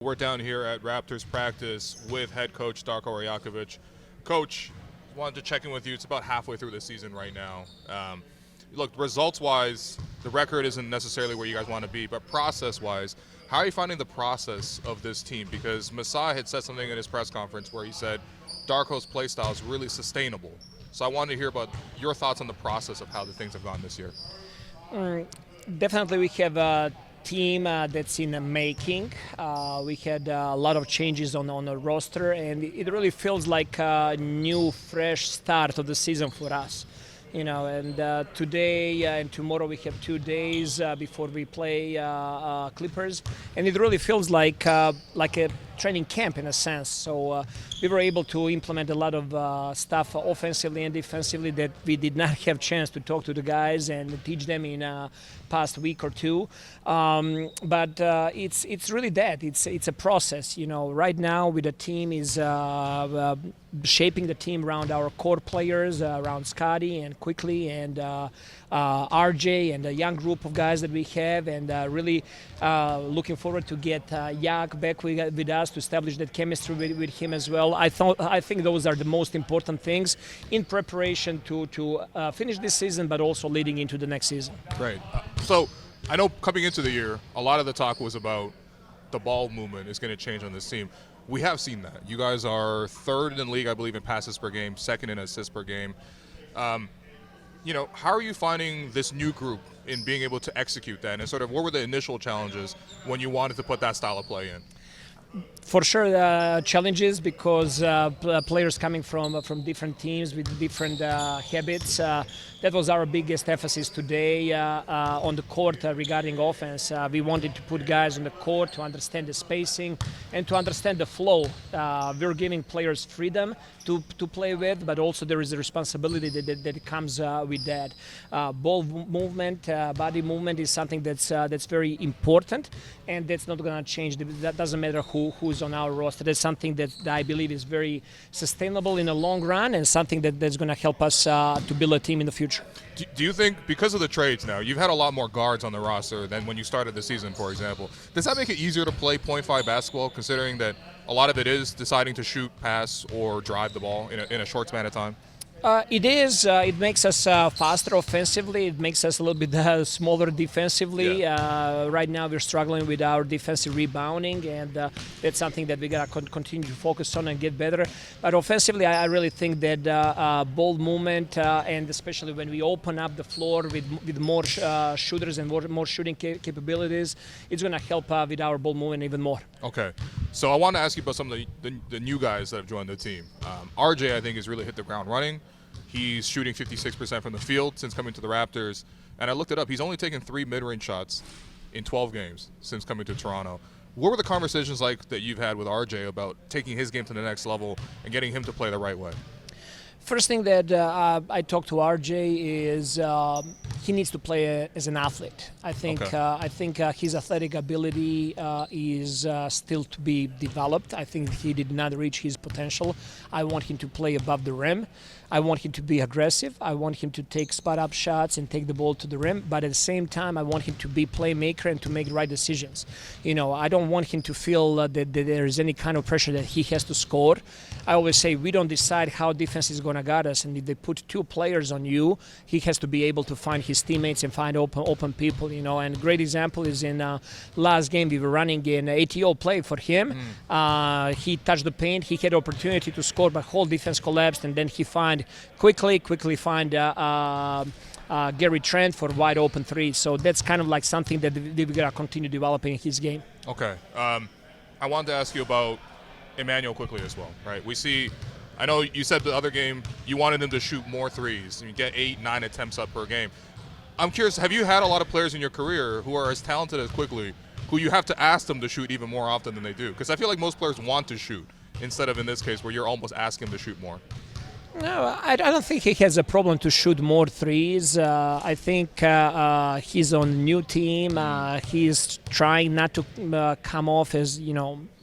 We're down here at Raptors practice with head coach Darko Rajaković. Coach, wanted to check in with you. It's about halfway through the season right now. Look, results-wise, the record isn't necessarily where you guys want to be, but process-wise, how are you finding the process of this team? Because Masai had said something in his press conference where he said Darko's play style is really sustainable. So I wanted to hear about your thoughts on the process of how the things have gone this year. Definitely we have a team that's in the making. We had a lot of changes on the roster, and it really feels like a new, fresh start of the season for us. And today and tomorrow we have 2 days before we play Clippers, and it really feels like a training camp in a sense. So we were able to implement a lot of stuff offensively and defensively that we did not have chance to talk to the guys and teach them in past week or two. But it's really that. It's a process. Right now with the team is shaping the team around our core players, around Scottie and Quickly and RJ and a young group of guys that we have, and really looking forward to get Jak back with us to establish that chemistry with him as well. I think those are the most important things in preparation to finish this season, but also leading into the next season. Great. So I know coming into the year, a lot of the talk was about the ball movement is going to change on this team. We have seen that. You guys are third in the league, I believe, in passes per game, second in assists per game. How are you finding this new group in being able to execute that? And sort of what were the initial challenges when you wanted to put that style of play in? For sure, challenges because players coming from different teams with different habits. That was our biggest emphasis today on the court regarding offense. We wanted to put guys on the court to understand the spacing and to understand the flow. We're giving players freedom to play with, but also there is a responsibility that comes with that. Ball movement, body movement is something that's very important, and that's not going to change. That doesn't matter who's on our roster. That's something that I believe is very sustainable in the long run, and something that's going to help us to build a team in the future. Do you think, because of the trades now, you've had a lot more guards on the roster than when you started the season, for example. Does that make it easier to play .5 basketball, considering that a lot of it is deciding to shoot, pass, or drive the ball in a short span of time? It is. It makes us faster offensively. It makes us a little bit smaller defensively. Yeah. Right now we're struggling with our defensive rebounding, and that's something that we got to continue to focus on and get better. But offensively, I really think that ball movement, and especially when we open up the floor with more shooters and more shooting capabilities, it's going to help with our ball movement even more. Okay. So I want to ask you about some of the new guys that have joined the team. RJ, I think, has really hit the ground running. He's shooting 56% from the field since coming to the Raptors. And I looked it up. He's only taken 3 mid-range shots in 12 games since coming to Toronto. What were the conversations like that you've had with RJ about taking his game to the next level and getting him to play the right way? First thing that I talked to RJ is he needs to play as an athlete. I think his athletic ability is still to be developed. I think he did not reach his potential. I want him to play above the rim. I want him to be aggressive. I want him to take spot-up shots and take the ball to the rim. But at the same time, I want him to be playmaker and to make the right decisions. I don't want him to feel that there is any kind of pressure that he has to score. I always say we don't decide how defense is going to guard us. And if they put 2 players on you, he has to be able to find his teammates and find open people. And a great example is in last game we were running an ATO play for him. He touched the paint. He had opportunity to score, but whole defense collapsed, and then he quickly find Gary Trent for wide open 3. So that's kind of like something that we gotta continue developing in his game. Okay. I wanted to ask you about Emmanuel quickly as well, right? I know you said the other game you wanted him to shoot more threes. You get 8, 9 attempts up per game. I'm curious, have you had a lot of players in your career who are as talented as Quickly, who you have to ask them to shoot even more often than they do? Because I feel like most players want to shoot, instead of in this case where you're almost asking them to shoot more. No, I don't think he has a problem to shoot more threes. I think he's on a new team. He's trying not to come off as,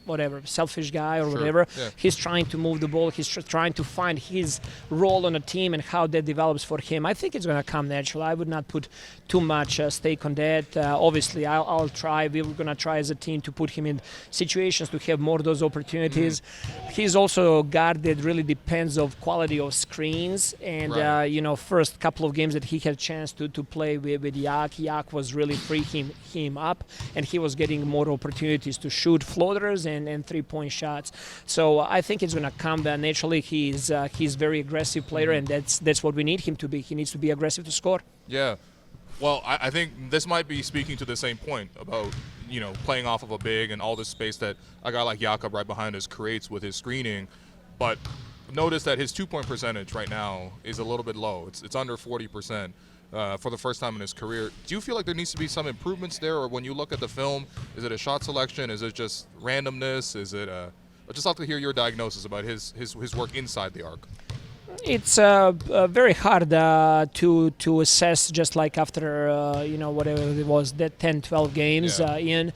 whatever, selfish guy or Sure. whatever. Yeah. He's trying to move the ball. He's trying to find his role on the team and how that develops for him. I think it's going to come natural. I would not put too much stake on that. Obviously, I'll try. We're going to try as a team to put him in situations to have more of those opportunities. He's also a guard that really depends on quality of screens. And, Right. First couple of games that he had a chance to play with Yak was really freeing him up. And he was getting more opportunities to shoot floaters and three-point shots. So I think it's going to come naturally. He's very aggressive player, and that's what we need him to be. He needs to be aggressive to score. Yeah. Well, I think this might be speaking to the same point about, playing off of a big and all this space that a guy like Jakob right behind us creates with his screening. But notice that his two-point percentage right now is a little bit low. It's under 40%. For the first time in his career. Do you feel like there needs to be some improvements there, or when you look at the film, is it a shot selection? Is it just randomness? Is it I'd just like to hear your diagnosis about his work inside the arc. It's very hard to assess, just like after whatever it was, that 10-12 games in.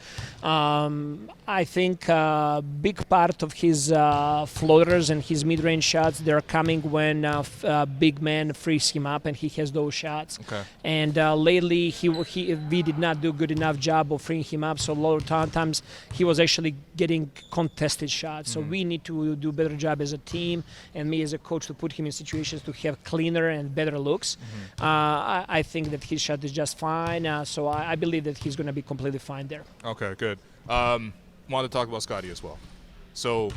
I think a big part of his floaters and his mid-range shots, they're coming when a big man frees him up and he has those shots. Okay. And lately we did not do a good enough job of freeing him up, so a lot of times he was actually getting contested shots. So we need to do a better job as a team, and me as a coach, to put him in situations to have cleaner and better looks. I think that his shot is just fine, so I believe that he's going to be completely fine there. Okay, good. Wanted to talk about Scottie as well. So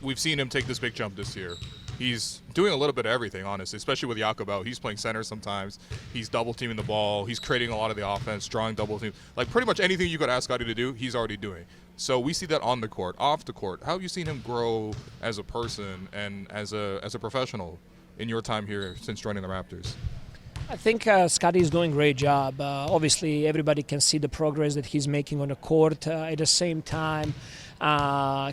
we've seen him take this big jump this year. He's doing a little bit of everything, honestly, especially with Jakob out. He's playing center sometimes. He's double-teaming the ball. He's creating a lot of the offense, drawing double teams. Like, pretty much anything you could ask Scottie to do, he's already doing. So we see that on the court. Off the court, how have you seen him grow as a person and as a professional in your time here since joining the Raptors? I think Scottie is doing a great job. Obviously, everybody can see the progress that he's making on the court. At the same time,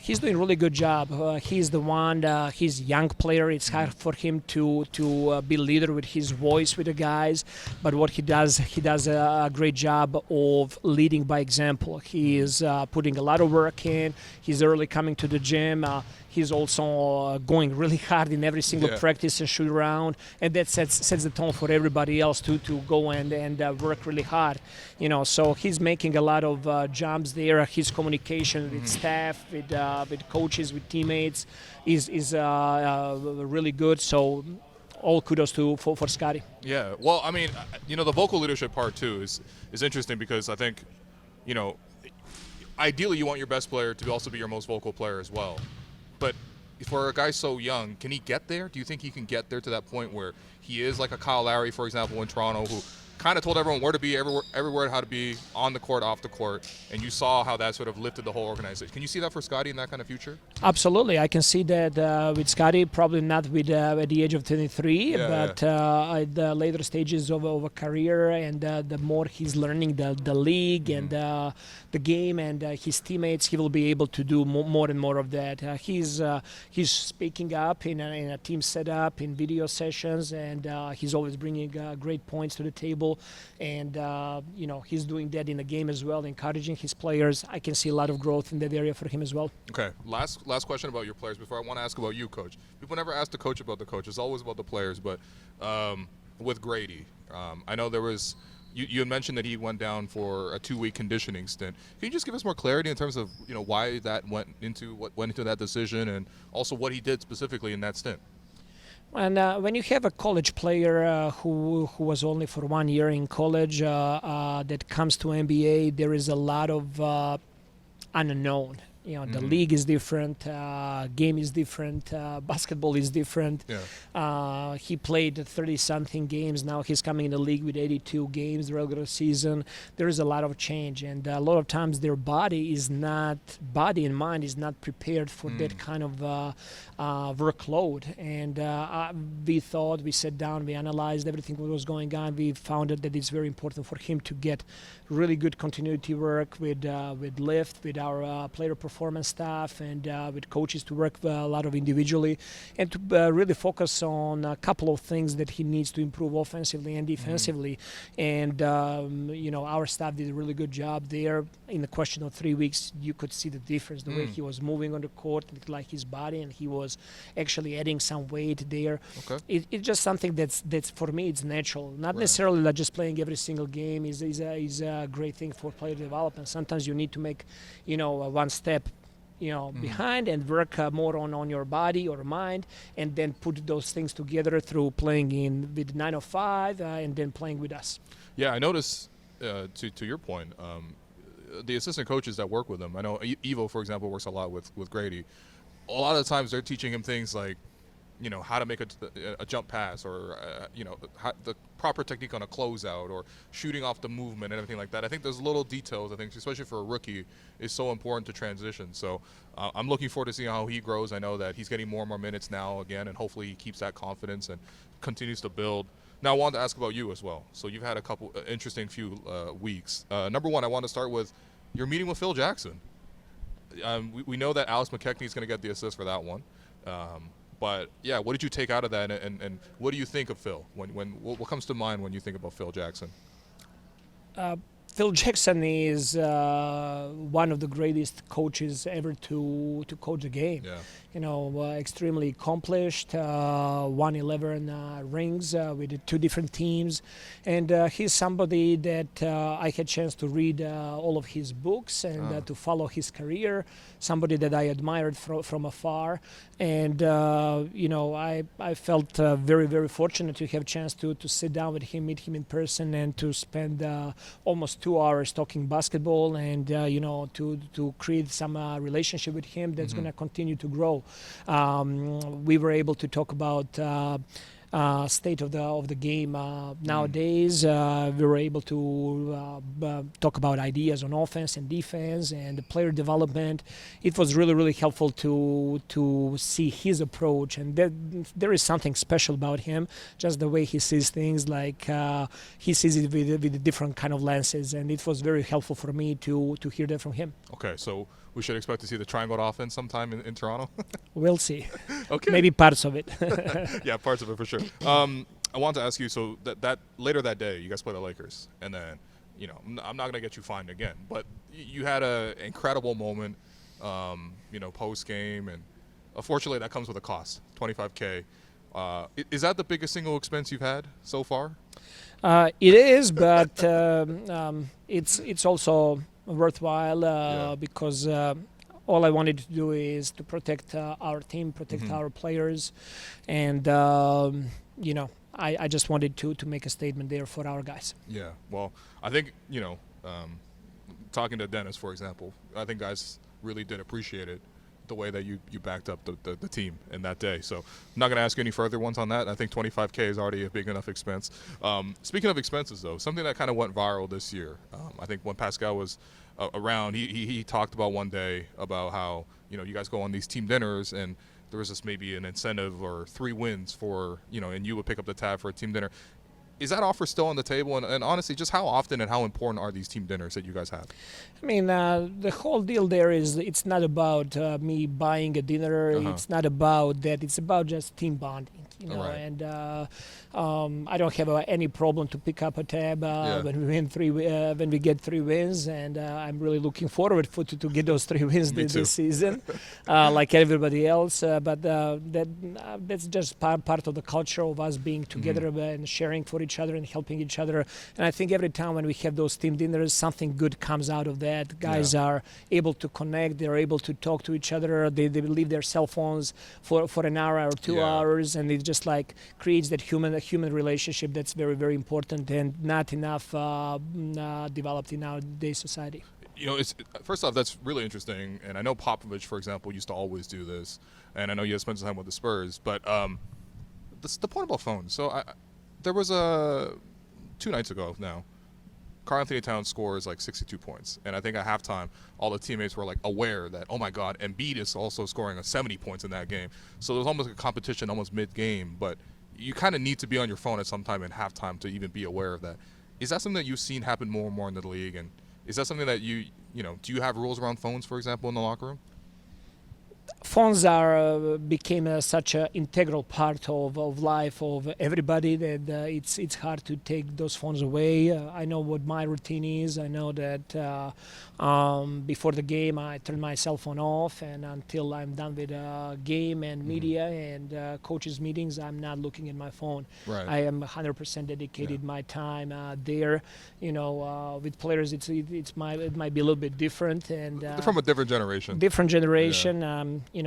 he's doing a really good job. He's the one. He's a young player. It's hard for him to be leader with his voice with the guys. But what he does a great job of leading by example. He is putting a lot of work in. He's early coming to the gym. He's also going really hard in every single practice and shoot around, and that sets the tone for everybody else to go and work really hard. So he's making a lot of jumps there. His communication with staff, with coaches, with teammates is really good. So all kudos for Scottie. Yeah. Well, I mean, the vocal leadership part too is interesting, because I think, ideally you want your best player to also be your most vocal player as well. But for a guy so young, can he get there? Do you think he can get there to that point where he is like a Kyle Lowry, for example, in Toronto, who kind of told everyone where to be, everywhere how to be, on the court, off the court, and you saw how that sort of lifted the whole organization. Can you see that for Scottie in that kind of future? Absolutely. I can see that with Scottie, probably not at the age of 23, but at the later stages of a career, and the more he's learning the league and the game and his teammates, he will be able to do more and more of that. He's speaking up in a team setup, in video sessions, and he's always bringing great points to the table. And he's doing that in the game as well, encouraging his players. I can see a lot of growth in that area for him as well. Okay, last question about your players before I want to ask about you, Coach. People never ask the coach about the coach. It's always about the players. But with Grady, I know there was you had mentioned that he went down for a 2-week conditioning stint. Can you just give us more clarity in terms of why that went into that decision, and also what he did specifically in that stint? And when you have a college player who was only for 1 year in college that comes to NBA, there is a lot of unknown. The league is different, game is different, basketball is different. Yeah. He played 30-something games. Now he's coming in the league with 82 games the regular season. There is a lot of change, and a lot of times their body and mind is not prepared for that kind of workload. And we sat down, we analyzed everything what was going on. We found that it's very important for him to get really good continuity work with lift, with our player performance performance staff and with coaches to work a lot of individually and to really focus on a couple of things that he needs to improve offensively and defensively. And our staff did a really good job there. In the question of 3 weeks, you could see the difference, the way he was moving on the court, like his body, and he was actually adding some weight there. Okay. It's just something that's for me, it's natural. Not necessarily that just playing every single game is a great thing for player development. Sometimes you need to make, one step behind and work more on your body or mind, and then put those things together through playing in with 905 and then playing with us. Yeah, I noticed, to your point, the assistant coaches that work with him, I know Evo, for example, works a lot with Grady. A lot of the times they're teaching him things like, how to make a jump pass, or, the proper technique on a closeout, or shooting off the movement and everything like that. I think those little details, I think, especially for a rookie, is so important to transition. So I'm looking forward to seeing how he grows. I know that he's getting more and more minutes now again, and hopefully he keeps that confidence and continues to build. Now, I wanted to ask about you as well. So you've had a couple interesting few weeks. Number one, I want to start with your meeting with Phil Jackson. We know that Alex McKechnie is going to get the assist for that one. But yeah, what did you take out of that, and what do you think of Phil? What comes to mind when you think about Phil Jackson? Phil Jackson is one of the greatest coaches ever to coach the game. Yeah. Extremely accomplished, won 11 rings with 2 different teams, and he's somebody that I had chance to read all of his books and to follow his career. Somebody that I admired from afar, and I felt very, very fortunate to have a chance to sit down with him, meet him in person, and to spend almost 2 hours talking basketball, and to create some relationship with him that's going to continue to grow. We were able to talk about state of the game nowadays. We were able to talk about ideas on offense and defense and the player development. It was really, really helpful to see his approach, and there is something special about him, just the way he sees things, like he sees it with different kind of lenses, and it was very helpful for me to hear that from him. Okay, so we should expect to see the triangle offense sometime in Toronto? We'll see. Okay. Maybe parts of it. Yeah, parts of it for sure. I wanted to ask you, so that later that day, you guys play the Lakers, and then, I'm not going to get you fined again, but you had an incredible moment, post-game, and unfortunately that comes with a cost, $25K. Is that the biggest single expense you've had so far? It is, but it's also worthwhile because all I wanted to do is to protect our team, protect our players, and I just wanted to make a statement there for our guys. Yeah, well, I think talking to Dennis, for example, I think guys really did appreciate it, the way that you backed up the team in that day. So I'm not going to ask you any further ones on that. I think $25K is already a big enough expense. Speaking of expenses, though, something that kind of went viral this year, I think when Pascal was around, he talked about one day about how, you guys go on these team dinners, and there was this maybe an incentive or 3 wins for, and you would pick up the tab for a team dinner. Is that offer still on the table? And honestly, just how often and how important are these team dinners that you guys have? I mean, the whole deal there is, it's not about me buying a dinner. It's not about that. It's about just team bonding, Right. And I don't have any problem to pick up a tab when we get 3 wins, and I'm really looking forward to get those 3 wins this season, like everybody else. But that's just part of the culture of us being together and sharing for each other and helping each other. And I think every time when we have those team dinners, something good comes out of that. Guys are able to connect. They're able to talk to each other. They leave their cell phones for an hour or 2 hours, and it just like creates that human relationship that's very, very important and not enough developed in our day society. First off, that's really interesting, and I know Popovich, for example, used to always do this, and I know you have spent some time with the Spurs, but the point about phones. So there was 2 nights ago now, Karl-Anthony Towns scores like 62 points, and I think at halftime all the teammates were like aware that, oh my God, Embiid is also scoring 70 points in that game. So there was almost a competition almost mid-game, but you kind of need to be on your phone at some time in halftime to even be aware of that. Is that something that you've seen happen more and more in the league, and is that something that do you have rules around phones, for example, in the locker room? phones are became such an integral part of life of everybody that it's hard to take those phones away. I know what my routine is. I know that before the game I turn my cell phone off, and until I'm done with game and media and coaches meetings, I'm not looking at my phone. Right. I am 100% dedicated my time there. With players it might be a little bit different, and From a different generation. Different generation.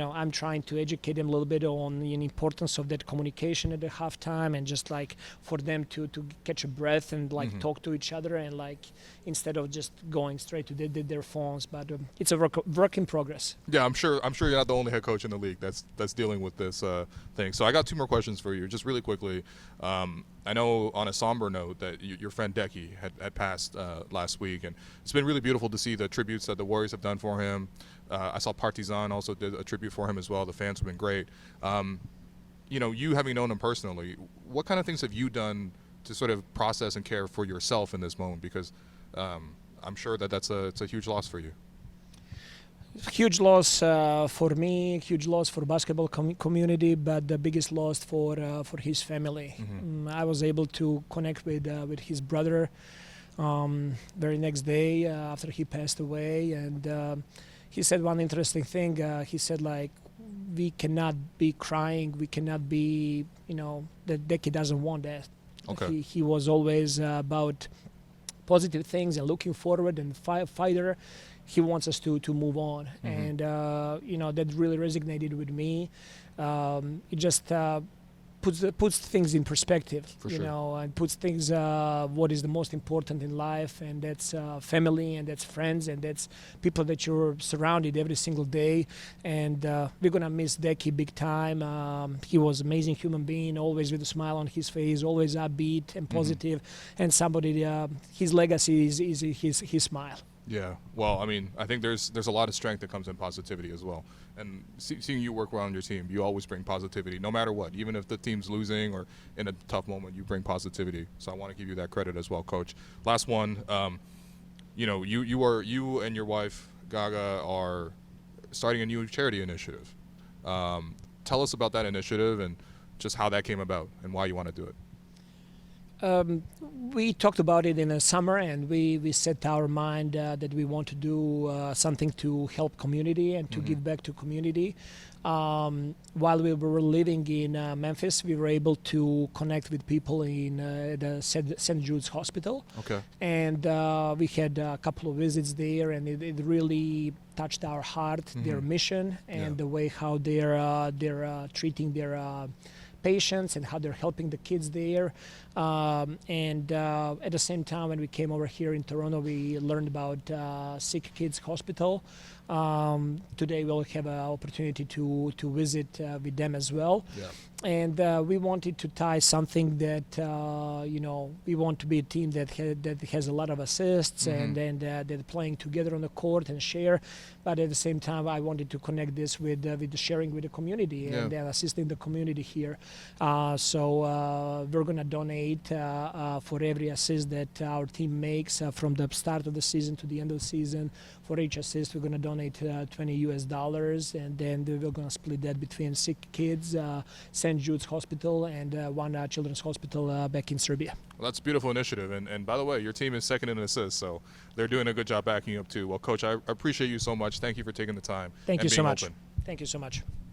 I'm trying to educate them a little bit on the importance of that communication at the halftime, and just like for them to catch a breath and like talk to each other, and like instead of just going straight to their phones. But it's a work in progress. Yeah, I'm sure you're not the only head coach in the league that's dealing with this thing. So I got two more questions for you, just really quickly. I know on a somber note that your friend Decky had passed last week, and it's been really beautiful to see the tributes that the Warriors have done for him. I saw Partizan also did a tribute for him as well. The fans have been great. You having known him personally, what kind of things have you done to sort of process and care for yourself in this moment? Because I'm sure it's a huge loss for you. Huge loss for me, huge loss for basketball community, but the biggest loss for his family. I was able to connect with his brother very next day after he passed away, and he said one interesting thing. He said, like, we cannot be crying, we cannot be, that Decky doesn't want that. Okay. He was always about positive things and looking forward, and fighter. He wants us to move on, and that really resonated with me. It just puts things in perspective, For sure. and puts things what is the most important in life, and that's family, and that's friends, and that's people that you're surrounded every single day. And we're gonna miss Decky big time. He was an amazing human being, always with a smile on his face, always upbeat and positive, and somebody. His legacy is his smile. Yeah, well, I mean, I think there's a lot of strength that comes in positivity as well. And seeing you work well on your team, you always bring positivity, no matter what. Even if the team's losing or in a tough moment, you bring positivity. So I want to give you that credit as well, Coach. Last one, you and your wife Gaga are starting a new charity initiative. Tell us about that initiative and just how that came about and why you want to do it. We talked about it in the summer, and we set our mind that we want to do something to help community and to give back to community. While we were living in Memphis, we were able to connect with people in the St. Jude's Hospital. Okay. And we had a couple of visits there, and it really touched our heart, their mission, and the way how they're treating their patients and how they're helping the kids there. And at the same time, when we came over here in Toronto, we learned about Sick Kids Hospital. Today we'll have an opportunity to visit with them as well. Yeah. And we wanted to tie something that, we want to be a team that has a lot of assists and they're playing together on the court and share. But at the same time, I wanted to connect this with the sharing with the community and assisting the community here. So we're going to donate for every assist that our team makes from the start of the season to the end of the season. For each assist, we're going to donate $20, and then we're going to split that between Sick Kids, St. Jude's Hospital, and one children's hospital back in Serbia. Well, that's a beautiful initiative. And by the way, your team is second in assists, so they're doing a good job backing you up too. Well, Coach, I appreciate you so much. Thank you for taking the time. Thank you so much. Open. Thank you so much.